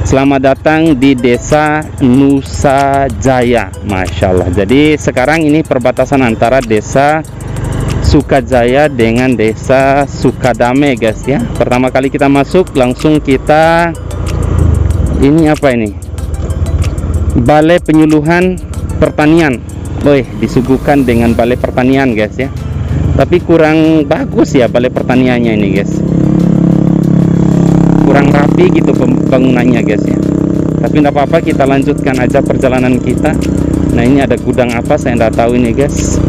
Selamat datang di Desa Nusa Jaya, Masya Allah. Jadi sekarang ini perbatasan antara Desa Sukajaya dengan Desa Sukadame, guys ya. Pertama kali kita masuk, langsung kita ini apa ini? Balai Penyuluhan Pertanian. Woi, disuguhkan dengan balai pertanian, guys ya. Tapi kurang bagus ya balai pertaniannya ini, guys. Kurang rapi gitu bangunannya, guys ya. Tapi tidak apa-apa, kita lanjutkan aja perjalanan kita. Nah, ini ada gudang apa saya tidak tahu ini, guys.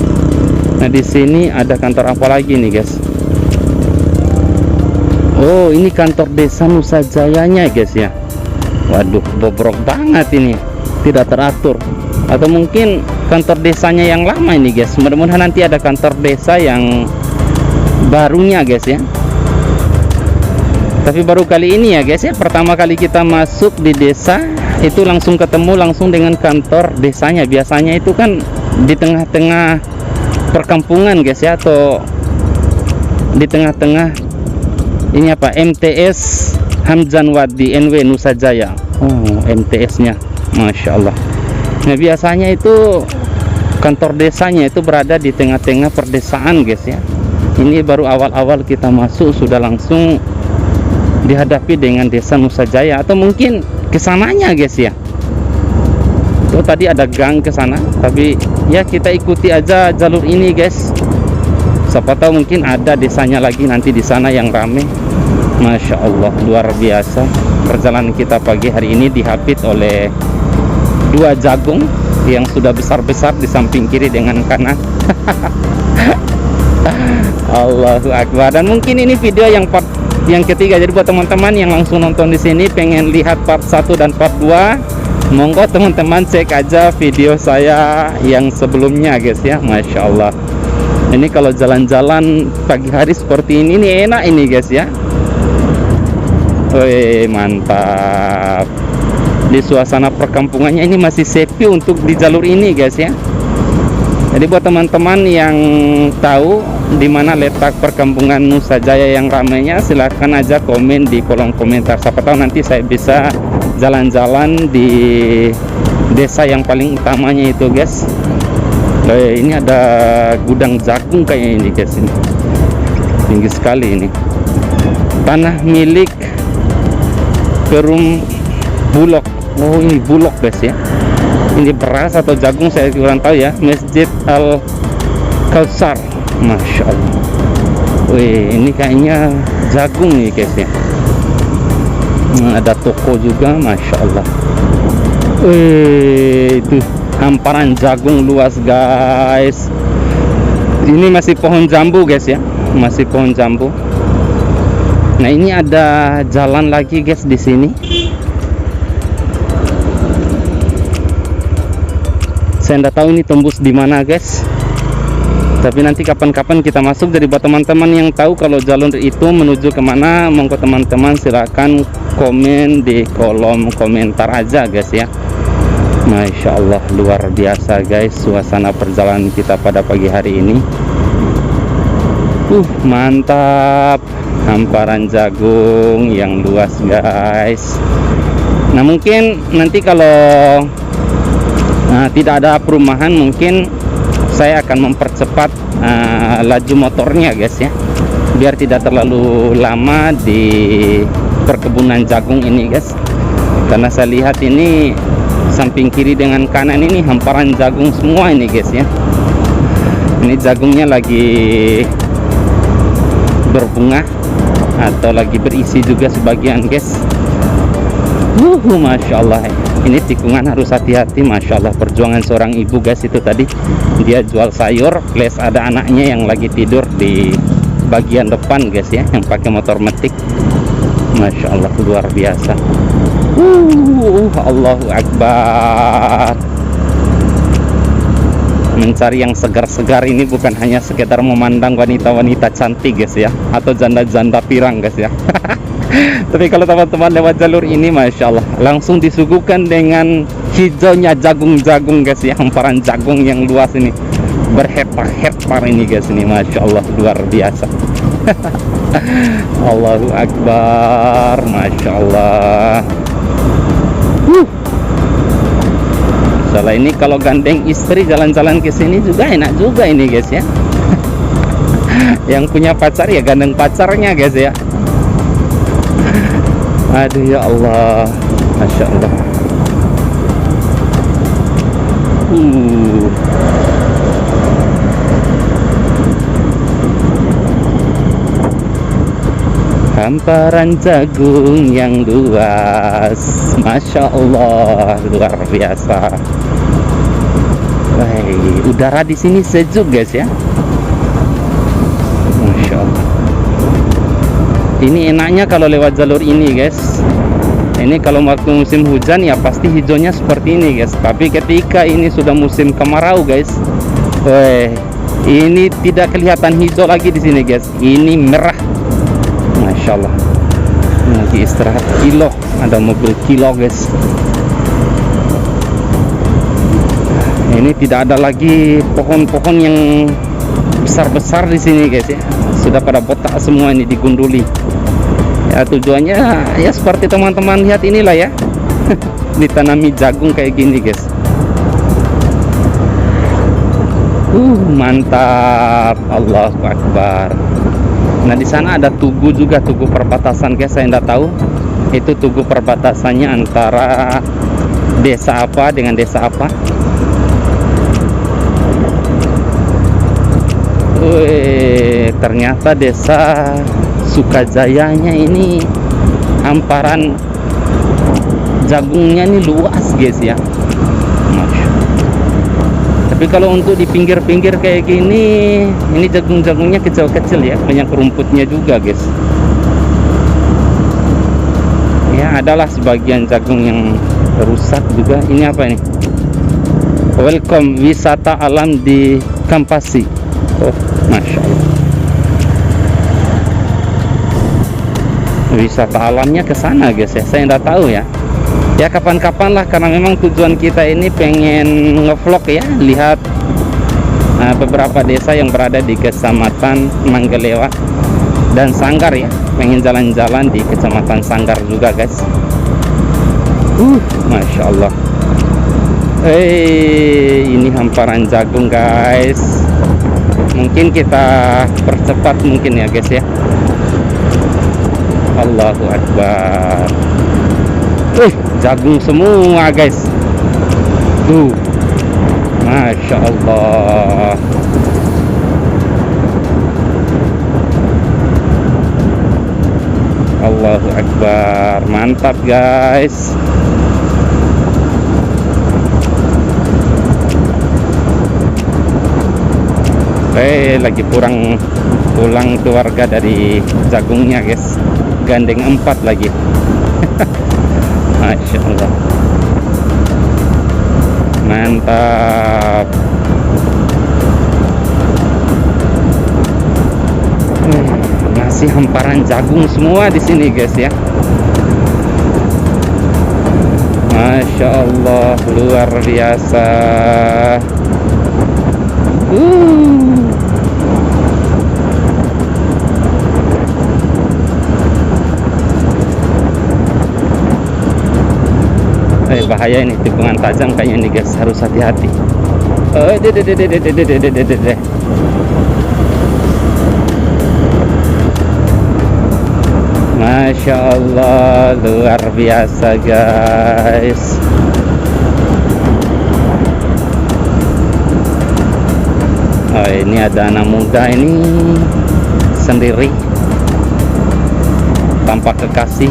Nah, di sini ada kantor apa lagi nih, guys? Oh, ini kantor Desa Nusa Jayanya, guys ya. Waduh, bobrok banget ini, tidak teratur. Atau mungkin kantor desanya yang lama ini, guys. Mudah-mudahan nanti ada kantor desa yang barunya, guys ya. Tapi baru kali ini ya, guys ya, pertama kali kita masuk di desa itu langsung ketemu langsung dengan kantor desanya. Biasanya itu kan di tengah-tengah perkampungan, guys ya, atau di tengah-tengah ini apa, MTS Hamzanwadi NW Nusa Jaya. Oh, MTS nya, Masya Allah. Nah, biasanya itu kantor desanya itu berada di tengah-tengah perdesaan, guys ya. Ini baru awal-awal kita masuk sudah langsung dihadapi dengan Desa Nusa Jaya, atau mungkin kesananya, guys ya. Itu tadi ada gang ke sana, tapi ya kita ikuti aja jalur ini, guys. Siapa tahu mungkin ada desanya lagi nanti di sana yang rame. Masya Allah, luar biasa. Perjalanan kita pagi hari ini dihapit oleh dua jagung yang sudah besar-besar di samping kiri dengan kanan. Allahu Akbar. Dan mungkin ini video yang ketiga. Jadi buat teman-teman yang langsung nonton di sini pengen lihat part 1 dan part 2, monggo teman-teman cek aja video saya yang sebelumnya, guys ya. Masya Allah. Ini kalau jalan-jalan pagi hari seperti ini enak ini, guys ya. Wih, mantap. Di suasana perkampungannya ini masih sepi untuk di jalur ini, guys ya. Jadi buat teman-teman yang tahu di mana letak perkampungan Nusa Jaya yang ramainya, silahkan aja komen di kolom komentar. Siapa tahu nanti saya bisa jalan-jalan di desa yang paling utamanya itu, guys. Ini ada gudang jagung kayaknya ini, guys. Ini tinggi sekali ini. Tanah milik Perum Bulog. Oh, ini Bulog, guys ya. Ini beras atau jagung saya kurang tahu ya. Masjid Al Kausar, Masya Allah. Wih, ini kayaknya jagung nih, guys ya. Ada toko juga, Masya Allah. Wih, itu hamparan jagung luas, guys. Ini masih pohon jambu, guys ya. Masih pohon jambu. Nah, ini ada jalan lagi, guys, di sini. Saya tidak tahu ini tembus di mana, guys. Tapi nanti kapan-kapan kita masuk. Jadi buat teman-teman yang tahu kalau jalur itu menuju kemana, monggo teman-teman silakan komen di kolom komentar aja, guys ya. Masya Allah, luar biasa, guys, suasana perjalanan kita pada pagi hari ini. Mantap. Hamparan jagung yang luas, guys. Nah, mungkin nanti kalau tidak ada perumahan, mungkin saya akan mempercepat laju motornya, guys ya, biar tidak terlalu lama di perkebunan jagung ini, guys. Karena saya lihat ini samping kiri dengan kanan ini hamparan jagung semua ini, guys ya. Ini jagungnya lagi berbunga atau lagi berisi juga sebagian, guys. Masya Allah. Ini tikungan harus hati-hati, Masya Allah. Perjuangan seorang ibu, guys, itu tadi dia jual sayur plus ada anaknya yang lagi tidur di bagian depan, guys ya, yang pakai motor metik. Masya Allah, luar biasa. Allahu Akbar. Mencari yang segar-segar ini bukan hanya sekedar memandang wanita-wanita cantik, guys ya, atau janda-janda pirang, guys ya. Tapi kalau teman-teman lewat jalur ini, Masya Allah, langsung disuguhkan dengan hijaunya jagung-jagung, guys ya. Hamparan jagung yang luas ini, berhektar-hektar ini, guys, ini Masya Allah, luar biasa. Allahu Akbar, Masya Allah. Sudahlah, ini kalau gandeng istri jalan-jalan ke sini juga enak juga ini guys ya. Yang punya pacar ya gandeng pacarnya guys ya. Aduh ya Allah, Masya Allah. Hamparan jagung yang luas, Masya Allah, luar biasa. Wah, udara di sini sejuk guys ya. Masya Allah. Ini enaknya kalau lewat jalur ini guys. Ini kalau waktu musim hujan ya pasti hijaunya seperti ini guys. Tapi ketika ini sudah musim kemarau guys, wah, ini tidak kelihatan hijau lagi di sini guys. Ini merah. Masya Allah. Lagi istirahat kilo, ada mobil kilo guys. Ini tidak ada lagi pohon-pohon yang besar-besar di sini guys ya. Sudah pada botak semua, ini digunduli. Ya tujuannya ya seperti teman-teman lihat inilah ya. Ditanami jagung kayak gini guys. Mantap, Allahu Akbar. Nah di sana ada tugu juga, tugu perbatasan guys. Saya tidak tahu itu tugu perbatasannya antara desa apa dengan desa apa. Wih, ternyata desa Sukajayanya ini hamparan jagungnya ini luas guys ya. Tapi kalau untuk di pinggir-pinggir kayak gini, ini jagung-jagungnya kecil-kecil ya, banyak rumputnya juga guys. Ya adalah sebagian jagung yang rusak juga. Ini apa ini? Welcome wisata alam di Kampasi. Oh, Masya Allah. Wisata alamnya ke sana guys ya. Saya tidak tahu ya. Ya kapan-kapan lah, karena memang tujuan kita ini pengen ngevlog ya, lihat beberapa desa yang berada di Kecamatan Manggalewa dan Sanggar ya. Pengen jalan-jalan di Kecamatan Sanggar juga guys. Masya Allah. Ini hamparan jagung guys. Mungkin kita percepat mungkin ya guys ya. Allahu Akbar. Jagung semua guys. Tuh, Masya Allah. Allahu Akbar. Mantap guys. Lagi pulang keluarga dari jagungnya guys. Gandeng 4 lagi. Masya Allah. Mantap. Masih hamparan jagung semua di sini guys ya. Masya Allah, luar biasa. Bahaya ini, tikungan tajam kayaknya nih guys, harus hati-hati. Masya Allah, luar biasa guys. Oh ini ada anak muda ini sendiri tanpa kekasih.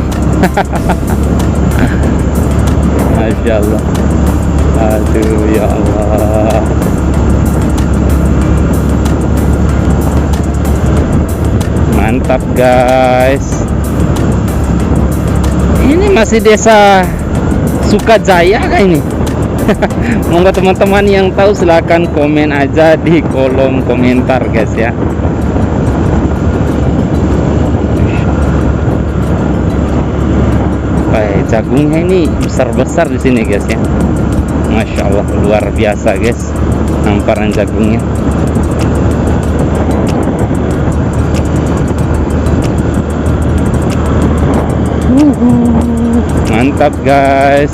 Masya Allah. Aduh ya Allah. Mantap guys. Ini masih desa Sukajaya kah ini? Monggo teman-teman yang tahu silahkan komen aja di kolom komentar guys ya. Jagungnya ini besar-besar di sini guys ya. Masya Allah, luar biasa guys hamparan jagungnya. Mantap guys.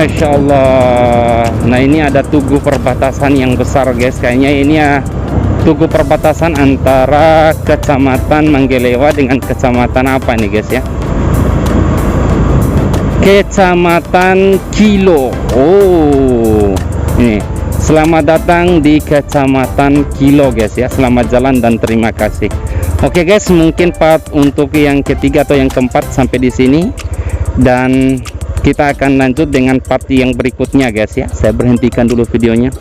Masya Allah. Nah ini ada tugu perbatasan yang besar guys. Kayaknya ini ya tugu perbatasan antara Kecamatan Manggelewa dengan Kecamatan apa nih guys ya? Kecamatan Kilo. Oh, ini selamat datang di Kecamatan Kilo guys ya. Selamat jalan dan terima kasih. Oke guys, mungkin part untuk yang ketiga atau yang keempat sampai di sini, dan kita akan lanjut dengan part yang berikutnya guys ya. Saya berhentikan dulu videonya.